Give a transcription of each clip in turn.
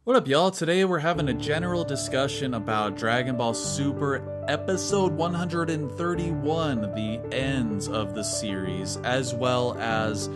What up, y'all? Today we're having a general discussion about Dragon Ball Super episode 131, the ends of the series, as well as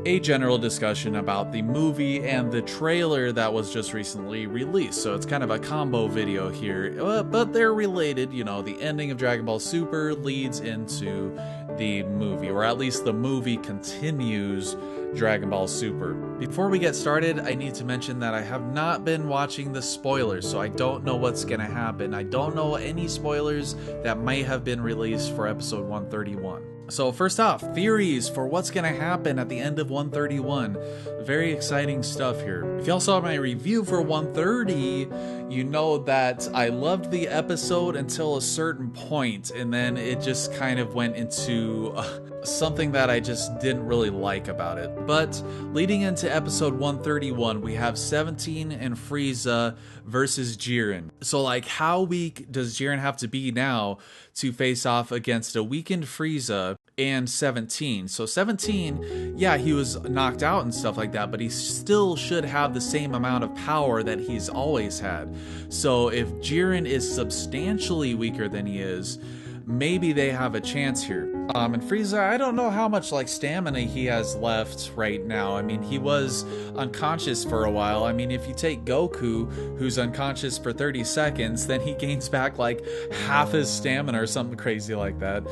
a general discussion about the movie and the trailer that was just recently released. So it's kind of a combo video here, but they're related. You know, the ending of Dragon Ball Super leads into the movie, or at least the movie continues Dragon Ball Super. Before we get started, I need to mention that I have not been watching the spoilers, so I don't know what's gonna happen. I don't know any spoilers that may have been released for episode 131. So first off, theories for what's gonna happen at the end of 131. Very exciting stuff here. If y'all saw my review for 130, you know that I loved the episode until a certain point, and then it just kind of went into something that I just didn't really like about it. But leading into episode 131, we have 17 and Frieza versus Jiren. So like, how weak does Jiren have to be now to face off against a weakened Frieza and 17? So 17, yeah, he was knocked out and stuff like that, but he still should have the same amount of power that he's always had. So if Jiren is substantially weaker than he is, maybe they have a chance here. And Frieza, I don't know how much like stamina he has left right now. I mean, he was unconscious for a while. I mean, if you take Goku, who's unconscious for 30 seconds, then he gains back like half his stamina or something crazy like that.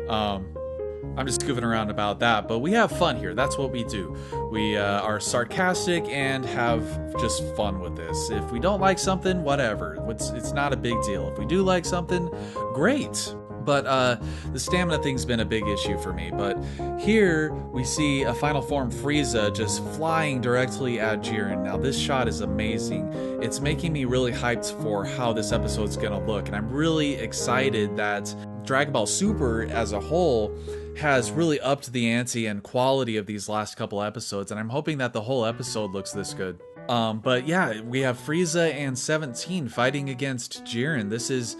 I'm just goofing around about that, but we have fun here. That's what we do. We are sarcastic and have just fun with this. If we don't like something, whatever. It's not a big deal. If we do like something, great. But the stamina thing's been a big issue for me. But here we see a final form Frieza just flying directly at Jiren. Now this shot is amazing. It's making me really hyped for how this episode's gonna look. And I'm really excited that Dragon Ball Super as a whole has really upped the ante and quality of these last couple episodes. And I'm hoping that the whole episode looks this good. But yeah, we have Frieza and 17 fighting against Jiren. This is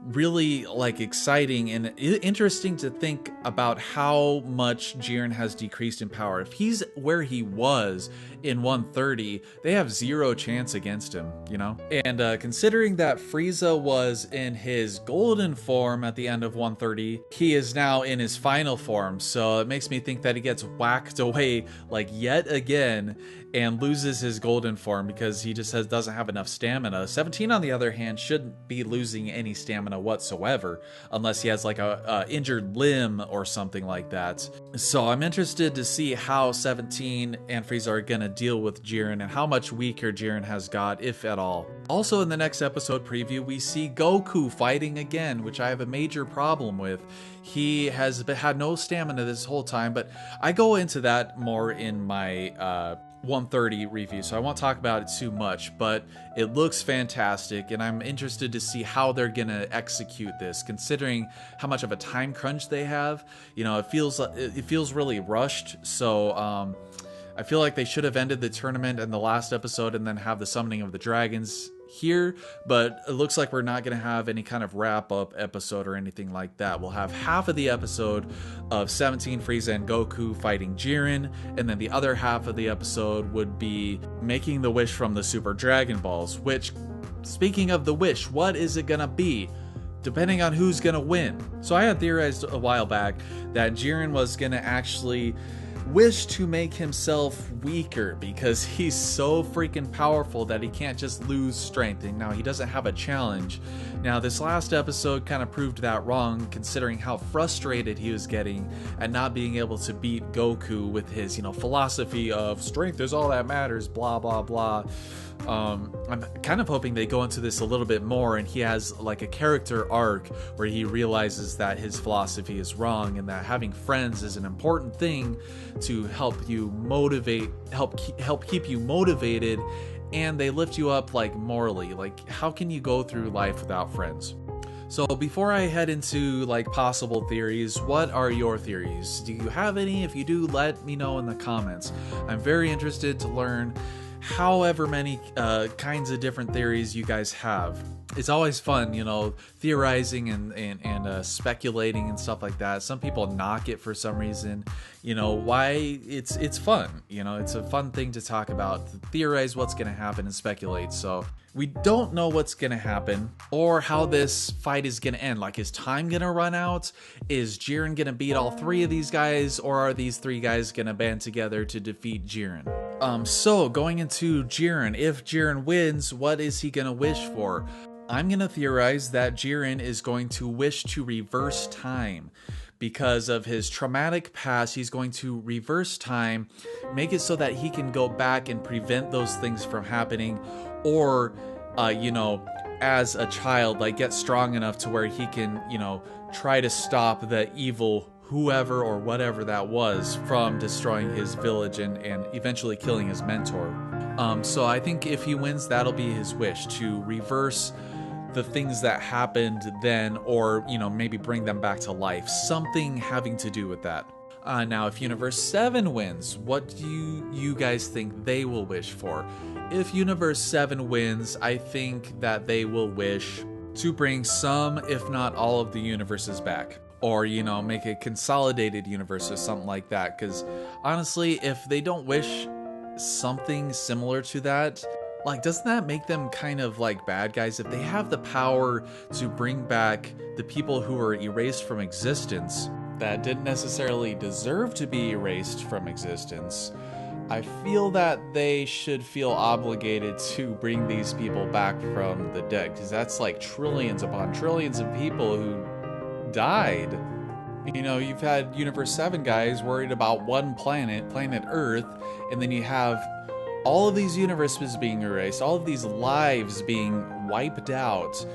really like exciting and interesting to think about how much Jiren has decreased in power. If he's where he was in 130, they have zero chance against him, you know? And considering that Frieza was in his golden form at the end of 130, he is now in his final form. So it makes me think that he gets whacked away like yet again and loses his golden form because he just doesn't have enough stamina. 17, on the other hand, shouldn't be losing any stamina whatsoever unless he has like a injured limb or something like that. So I'm interested to see how 17 and Frieza are gonna deal with Jiren and how much weaker Jiren has got, if at all. Also in the next episode preview, we see Goku fighting again, which I have a major problem with. He has had no stamina this whole time, but I go into that more in my 130 review, so I won't talk about it too much, but it looks fantastic and I'm interested to see how they're gonna execute this, considering how much of a time crunch they have. You know, it feels really rushed, so I feel like they should have ended the tournament in the last episode and then have the summoning of the dragons here, but it looks like we're not going to have any kind of wrap-up episode or anything like that. We'll have half of the episode of 17, Frieza, and Goku fighting Jiren, and then the other half of the episode would be making the wish from the Super Dragon Balls, which, speaking of the wish, what is it going to be? Depending on who's going to win. So I had theorized a while back that Jiren was going to actually wish to make himself weaker because he's so freaking powerful that he can't just lose strength, and now he doesn't have a challenge. Now this last episode kind of proved that wrong, considering how frustrated he was getting at not being able to beat Goku with his, you know, philosophy of strength is all that matters, blah blah blah. I'm kind of hoping they go into this a little bit more and he has like a character arc where he realizes that his philosophy is wrong and that having friends is an important thing to help you motivate, help keep you motivated, and they lift you up like morally. Like, how can you go through life without friends? So before I head into like possible theories, what are your theories? Do you have any? If you do, let me know in the comments. I'm very interested to learn however many kinds of different theories you guys have. it's always fun, you know, theorizing and speculating and stuff like that. Some people knock it for some reason. You know, why it's fun. You know, it's a fun thing to talk about, to theorize what's going to happen and speculate. So we don't know what's going to happen or how this fight is going to end. Like, is time going to run out? Is Jiren going to beat all three of these guys, or are these three guys going to band together to defeat Jiren? So going into Jiren, if Jiren wins, what is he going to wish for? I'm going to theorize that Jiren is going to wish to reverse time. Because of his traumatic past, he's going to reverse time, make it so that he can go back and prevent those things from happening, or, you know, as a child, like, get strong enough to where he can, you know, try to stop the evil whoever or whatever that was from destroying his village and eventually killing his mentor. So I think if he wins, that'll be his wish, to reverse the things that happened then, or, you know, maybe bring them back to life. Something having to do with that. Now, if Universe 7 wins, what do you guys think they will wish for? If Universe 7 wins, I think that they will wish to bring some, if not all, of the universes back. Or, you know, make a consolidated universe or something like that. Because honestly, if they don't wish something similar to that, like, doesn't that make them kind of like bad guys? If they have the power to bring back the people who were erased from existence, that didn't necessarily deserve to be erased from existence, I feel that they should feel obligated to bring these people back from the dead, because that's like trillions upon trillions of people who died. You know, you've had Universe 7 guys worried about one planet, planet Earth, and then you have all of these universes being erased, all of these lives being wiped out,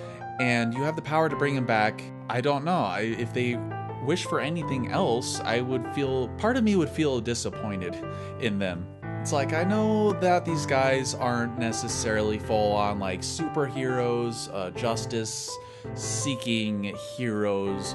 and you have the power to bring them back. I don't know. If they wish for anything else, I would feel, part of me would feel disappointed in them. It's like, I know that these guys aren't necessarily full on like superheroes, justice seeking heroes,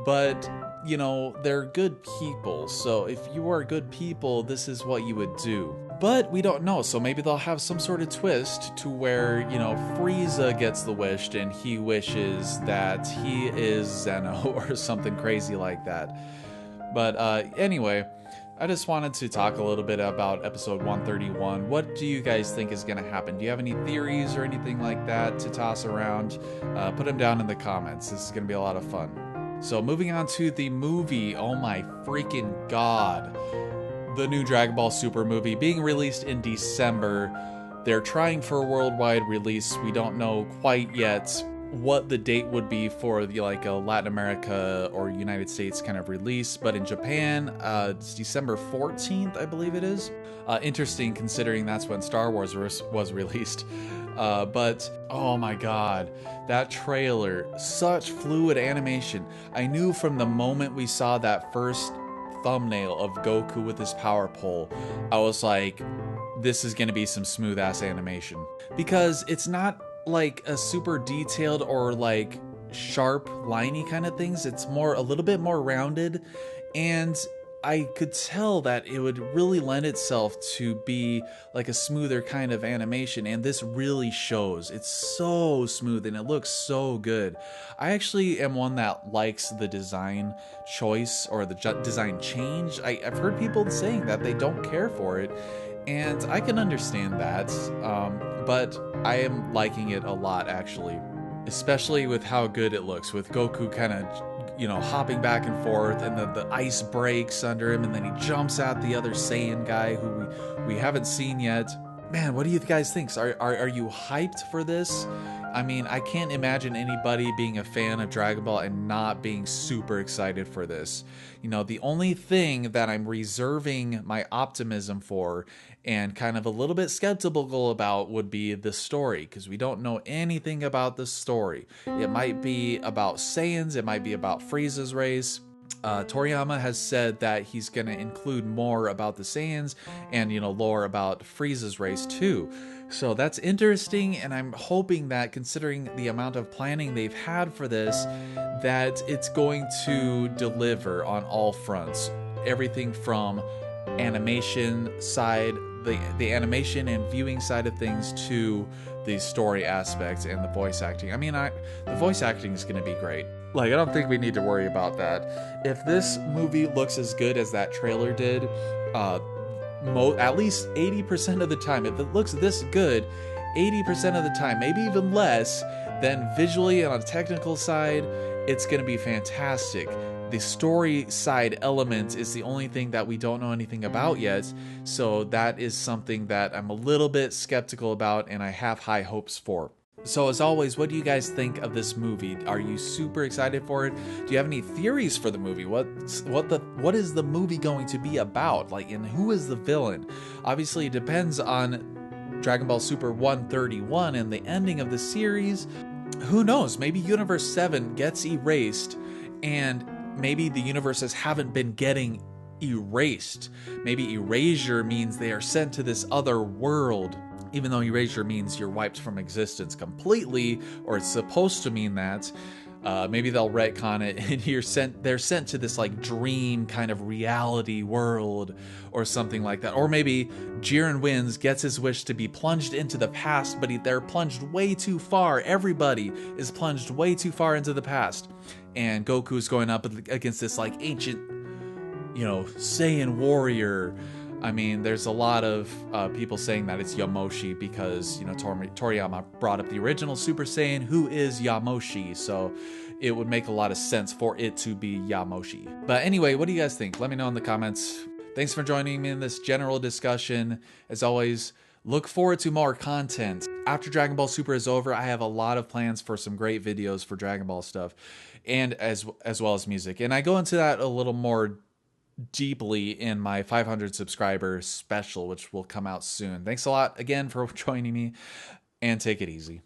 but you know, they're good people. So if you are good people, this is what you would do. But we don't know, so maybe they'll have some sort of twist to where, you know, Frieza gets the wish and he wishes that he is Zeno or something crazy like that. But anyway, I just wanted to talk a little bit about episode 131. What do you guys think is going to happen? Do you have any theories or anything like that to toss around? Put them down in the comments. This is going to be a lot of fun. So moving on to the movie, oh my freaking god. The new Dragon Ball Super movie being released in December. They're trying for a worldwide release. We don't know quite yet what the date would be for the like a Latin America or United States kind of release, but in Japan, it's December 14th, I believe it is. Interesting considering that's when Star Wars was released. But oh my god, that trailer, such fluid animation. I knew from the moment we saw that first thumbnail of Goku with his power pole, I was like, this is gonna be some smooth ass animation, because it's not like a super detailed or like sharp liney kind of things. It's more, a little bit more rounded, and I could tell that it would really lend itself to be like a smoother kind of animation, and this really shows. It's so smooth and it looks so good. I actually am one that likes the design choice or the design change. I've heard people saying that they don't care for it, and I can understand that, but I am liking it a lot actually, especially with how good it looks, with Goku kind of, you know, hopping back and forth, and the ice breaks under him, and then he jumps at the other Saiyan guy who we haven't seen yet. Man, what do you guys think? Are you hyped for this? I mean, I can't imagine anybody being a fan of Dragon Ball and not being super excited for this. You know, the only thing that I'm reserving my optimism for and kind of a little bit skeptical about would be the story, because we don't know anything about the story. It might be about Saiyans, it might be about Frieza's race. Toriyama has said that he's going to include more about the Saiyans and, you know, lore about Frieza's race too. So that's interesting, and I'm hoping that, considering the amount of planning they've had for this, that it's going to deliver on all fronts. Everything from animation side, the animation and viewing side of things, to the story aspects and the voice acting. I mean, the voice acting is going to be great. Like, I don't think we need to worry about that. If this movie looks as good as that trailer did, at least 80% of the time, if it looks this good, 80% of the time, maybe even less, then visually and on a technical side, it's going to be fantastic. The story side element is the only thing that we don't know anything about yet, so that is something that I'm a little bit skeptical about and I have high hopes for. So as always, what do you guys think of this movie? Are you super excited for it? Do you have any theories for the movie? What is the movie going to be about? Like, and who is the villain? Obviously, it depends on Dragon Ball Super 131 and the ending of the series. Who knows? Maybe Universe 7 gets erased, and maybe the universes haven't been getting erased. Maybe erasure means they are sent to this other world. Even though erasure means you're wiped from existence completely, or it's supposed to mean that, maybe they'll retcon it and they're sent to this like dream kind of reality world or something like that. Or maybe Jiren wins, gets his wish to be plunged into the past, but they're plunged way too far. Everybody is plunged way too far into the past. And Goku's going up against this like ancient, Saiyan warrior. I mean, there's a lot of people saying that it's Yamoshi because, Toriyama brought up the original Super Saiyan, who is Yamoshi, so it would make a lot of sense for it to be Yamoshi. But anyway, what do you guys think? Let me know in the comments. Thanks for joining me in this general discussion. As always, look forward to more content. After Dragon Ball Super is over, I have a lot of plans for some great videos for Dragon Ball stuff, and as well as music. And I go into that a little more deeply in my 500 subscriber special, which will come out soon. Thanks a lot again for joining me, and take it easy.